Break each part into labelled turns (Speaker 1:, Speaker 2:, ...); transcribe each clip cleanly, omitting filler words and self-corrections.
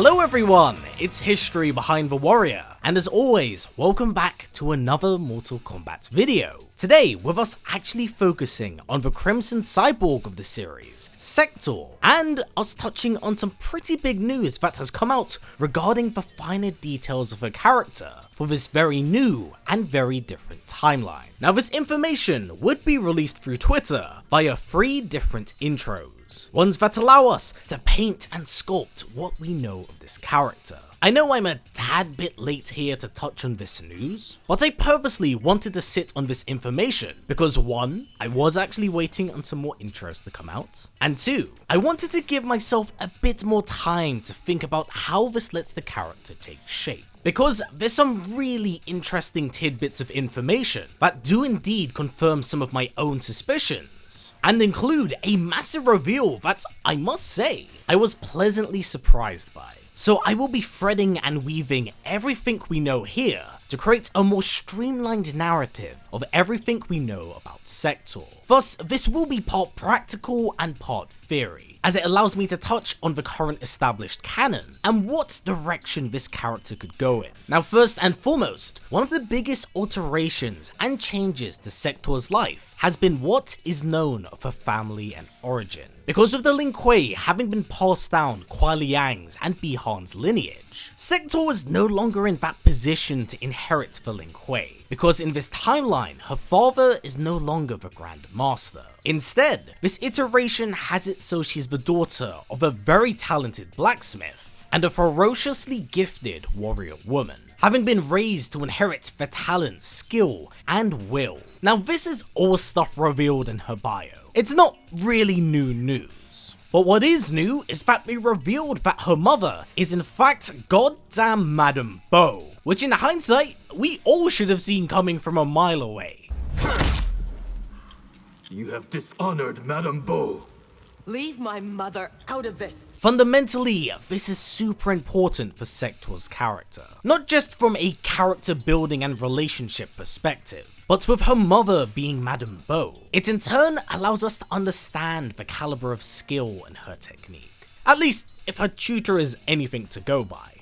Speaker 1: Hello everyone, it's History Behind the Warrior, and as always, welcome back to another Mortal Kombat video. Today, with us actually focusing on the Crimson Cyborg of the series, Sektor, and us touching on some pretty big news that has come out regarding the finer details of her character for this very new and very different timeline. Now this information would be released through Twitter via 3 different intros, ones that allow us to paint and sculpt what we know of this character. I know I'm a tad bit late here to touch on this news, but I purposely wanted to sit on this information because 1, I was actually waiting on some more intros to come out, and 2, I wanted to give myself a bit more time to think about how this lets the character take shape. Because there's some really interesting tidbits of information that do indeed confirm some of my own suspicions, and include a massive reveal that, I must say, I was pleasantly surprised by. So I will be threading and weaving everything we know here to create a more streamlined narrative of everything we know about Sektor. Thus, this will be part practical and part theory, as it allows me to touch on the current established canon and what direction this character could go in. Now first and foremost, one of the biggest alterations and changes to Sektor's life has been what is known of her family and origin. Because of the Lin Kuei having been passed down Kuei Liang's and Bihan's lineage, Sektor was no longer in that position to inherit the Lin Kuei, because in this timeline, her father is no longer the Grand Master. Instead, this iteration has it so she's the daughter of a very talented blacksmith and a ferociously gifted warrior woman, having been raised to inherit the talent, skill, and will. Now this is all stuff revealed in her bio. It's not really new news. But what is new is that they revealed that her mother is in fact goddamn Madame Bo, which in hindsight, we all should have seen coming from a mile away.
Speaker 2: You have dishonored Madame Bo.
Speaker 3: Leave my mother out of this.
Speaker 1: Fundamentally, this is super important for Sektor's character. Not just from a character building and relationship perspective, but with her mother being Madame Bo, it in turn allows us to understand the caliber of skill in her technique. At least, if her tutor is anything to go by.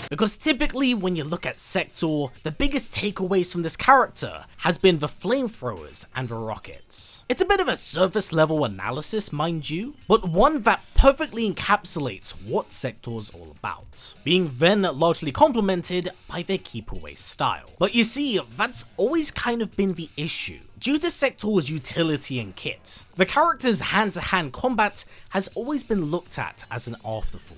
Speaker 1: Because typically when you look at Sektor, the biggest takeaways from this character has been the flamethrowers and the rockets. It's a bit of a surface level analysis, mind you, but one that perfectly encapsulates what Sektor's all about, being then largely complemented by their keep away style. But you see, that's always kind of been the issue. Due to Sektor's utility and kit, the character's hand-to-hand combat has always been looked at as an afterthought.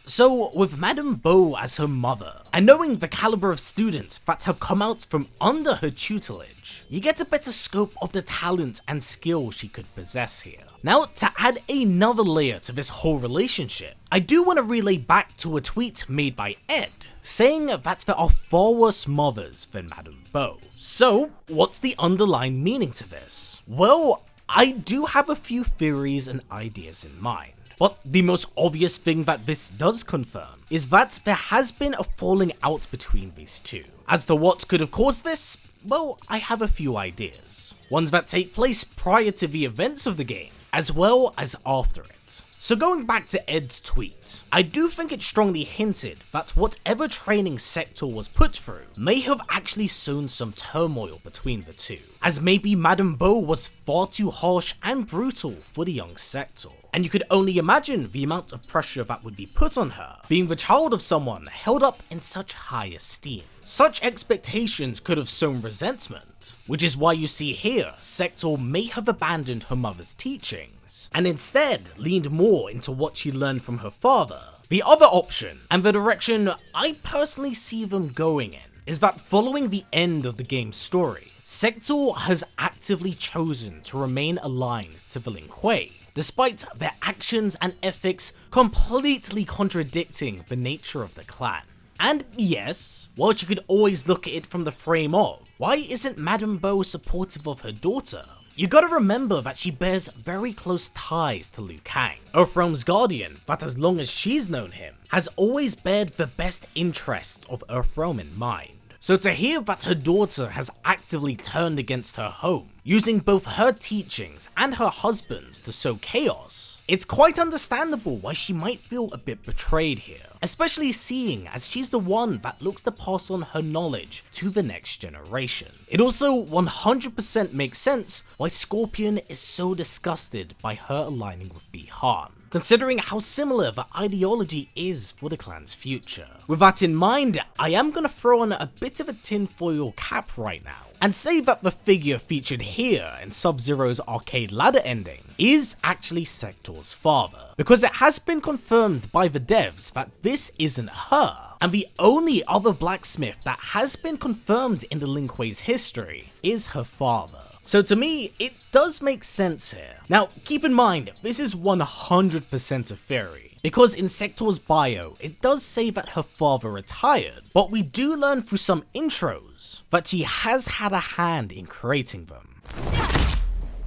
Speaker 1: So with Madame Bo as her mother, and knowing the caliber of students that have come out from under her tutelage, you get a better scope of the talent and skill she could possess here. Now, to add another layer to this whole relationship, I do want to relay back to a tweet made by Ed, saying that there are far worse mothers than Madame Bo. So, what's the underlying meaning to this? Well, I do have a few theories and ideas in mind. But the most obvious thing that this does confirm is that there has been a falling out between these two. As to what could have caused this, well, I have a few ideas. Ones that take place prior to the events of the game, as well as after it. So going back to Ed's tweet, I do think it strongly hinted that whatever training Sektor was put through may have actually sown some turmoil between the two, as maybe Madame Bo was far too harsh and brutal for the young Sektor. And you could only imagine the amount of pressure that would be put on her, being the child of someone held up in such high esteem. Such expectations could have sown resentment, which is why you see here Sektor may have abandoned her mother's teachings, and instead leaned more into what she learned from her father. The other option, and the direction I personally see them going in, is that following the end of the game's story, Sektor has actively chosen to remain aligned to the Lin Kuei, despite their actions and ethics completely contradicting the nature of the clan. And yes, while you could always look at it from the frame of, why isn't Madame Bo supportive of her daughter? You gotta remember that she bears very close ties to Liu Kang, Earthrealm's guardian that as long as she's known him, has always bared the best interests of Earthrealm in mind. So to hear that her daughter has actively turned against her home, using both her teachings and her husband's to sow chaos, it's quite understandable why she might feel a bit betrayed here, especially seeing as she's the one that looks to pass on her knowledge to the next generation. It also 100% makes sense why Scorpion is so disgusted by her aligning with Bi-Han, considering how similar the ideology is for the clan's future. With that in mind, I am gonna throw on a bit of a tinfoil cap right now, and say that the figure featured here in Sub-Zero's arcade ladder ending is actually Sektor's father, because it has been confirmed by the devs that this isn't her, and the only other blacksmith that has been confirmed in the Lin Kuei's history is her father. So to me, it does make sense here. Now, keep in mind, this is 100% a theory, because in Sektor's bio, it does say that her father retired, but we do learn through some intros that she has had a hand in creating them.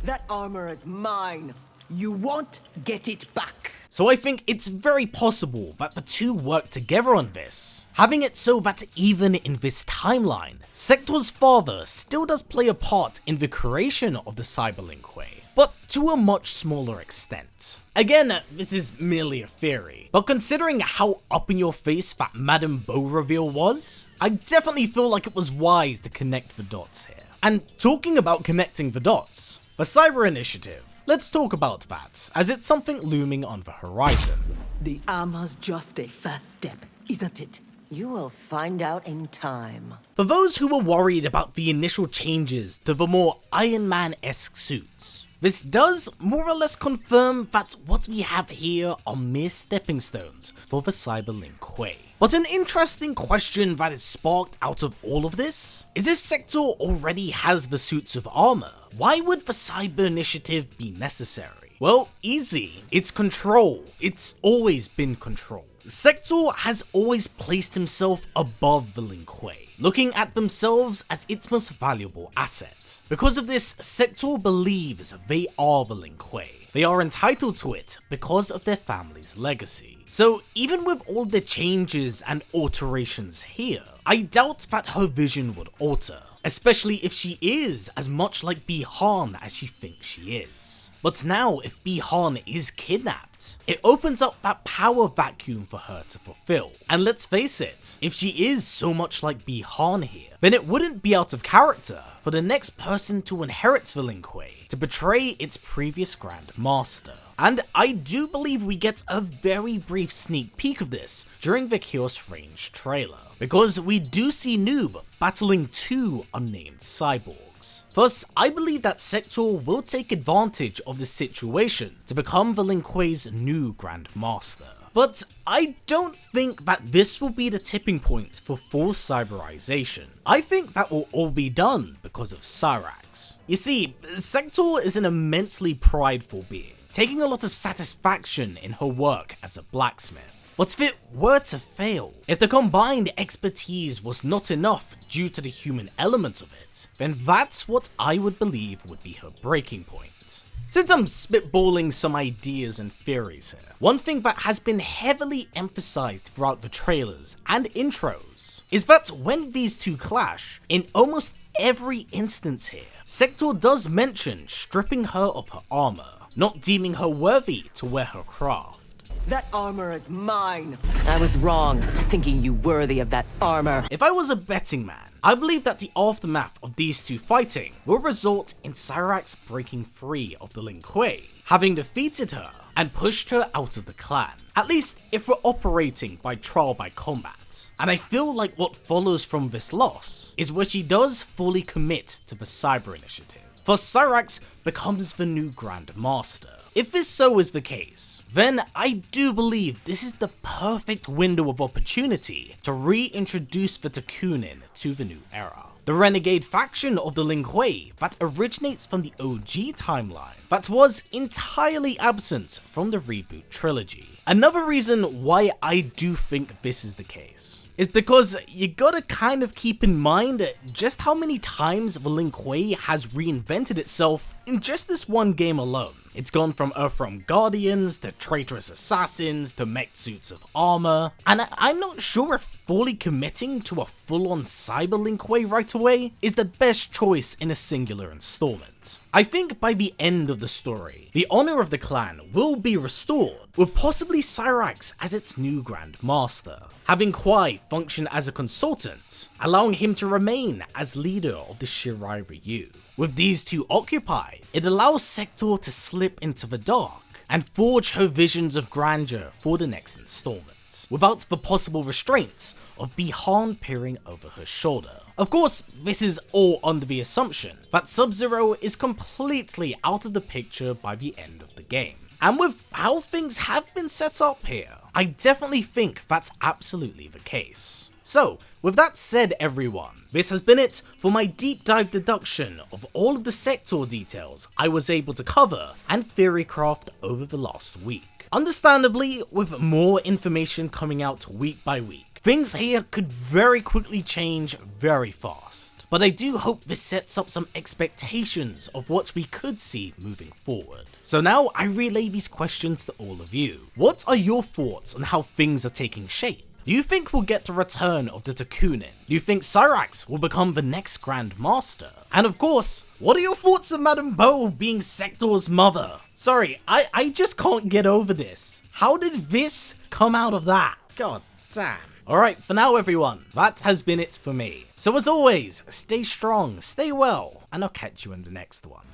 Speaker 3: That armor is mine. You won't get it back.
Speaker 1: So I think it's very possible that the two work together on this, having it so that even in this timeline, Sektor's father still does play a part in the creation of the cyber Lin Kuei, but to a much smaller extent. Again, this is merely a theory, but considering how up in your face that Madame Bo reveal was, I definitely feel like it was wise to connect the dots here. And talking about connecting the dots, the Cyber Initiative, let's talk about that, as it's something looming on the horizon.
Speaker 4: The armor's just a first step, isn't it?
Speaker 3: You will find out in time.
Speaker 1: For those who were worried about the initial changes to the more Iron Man-esque suits, this does more or less confirm that what we have here are mere stepping stones for the cyber Lin Kuei. But an interesting question that is sparked out of all of this is if Sektor already has the suits of armor, why would the Cyber Initiative be necessary? Well, easy. It's control. It's always been control. Sektor has always placed himself above the Lin Kuei, looking at themselves as its most valuable asset. Because of this, Sektor believes they are the Lin Kuei. They are entitled to it because of their family's legacy. So even with all the changes and alterations here, I doubt that her vision would alter, especially if she is as much like Bi-Han as she thinks she is. But now if Bi-Han is kidnapped, it opens up that power vacuum for her to fulfill. And let's face it, if she is so much like Bi-Han here, then it wouldn't be out of character for the next person to inherit the Lin Kuei to betray its previous Grand Master. And I do believe we get a very brief sneak peek of this during the Chaos Range trailer, because we do see Noob battling two unnamed cyborgs. Thus, I believe that Sektor will take advantage of this situation to become the Lin Kuei's new Grand Master. But I don't think that this will be the tipping point for full cyberization. I think that will all be done because of Cyrax. You see, Sektor is an immensely prideful being, taking a lot of satisfaction in her work as a blacksmith. But if it were to fail, if the combined expertise was not enough due to the human element of it, then that's what I would believe would be her breaking point. Since I'm spitballing some ideas and theories here, one thing that has been heavily emphasized throughout the trailers and intros is that when these two clash, in almost every instance here, Sektor does mention stripping her of her armor, not deeming her worthy to wear her craft.
Speaker 3: That armor is mine. I was wrong, thinking you worthy of that armor.
Speaker 1: If I was a betting man, I believe that the aftermath of these two fighting will result in Cyrax breaking free of the Lin Kuei, having defeated her and pushed her out of the clan. At least if we're operating by trial by combat. And I feel like what follows from this loss is where she does fully commit to the Cyber Initiative. For Cyrax becomes the new Grand Master. If this so is the case, then I do believe this is the perfect window of opportunity to reintroduce the Tekunin to the new era. The renegade faction of the Lin Kuei that originates from the OG timeline that was entirely absent from the reboot trilogy. Another reason why I do think this is the case is because you gotta kind of keep in mind just how many times the Lin Kuei has reinvented itself in just this one game alone. It's gone from Earthrealm Guardians to traitorous assassins to mech suits of armor, and I'm not sure if fully committing to a full-on cyber Lin Kuei right away is the best choice in a singular installment. I think by the end of the story, the honor of the clan will be restored, with possibly Cyrax as its new Grand Master, having Kuei function as a consultant, allowing him to remain as leader of the Shirai Ryu. With these two occupied, it allows Sektor to slip into the dark and forge her visions of grandeur for the next installment, without the possible restraints of Bi-Han peering over her shoulder. Of course, this is all under the assumption that Sub-Zero is completely out of the picture by the end of the game. And with how things have been set up here, I definitely think that's absolutely the case. So, with that said everyone, this has been it for my deep dive deduction of all of the Sektor details I was able to cover and theorycraft over the last week. Understandably, with more information coming out week by week, things here could very quickly change very fast. But I do hope this sets up some expectations of what we could see moving forward. So now I relay these questions to all of you. What are your thoughts on how things are taking shape? Do you think we'll get the return of the Tekunin? Do you think Cyrax will become the next Grand Master? And of course, what are your thoughts on Madame Bo being Sektor's mother? Sorry, I just can't get over this. How did this come out of that? God damn. Alright, for now everyone, that has been it for me. So as always, stay strong, stay well, and I'll catch you in the next one.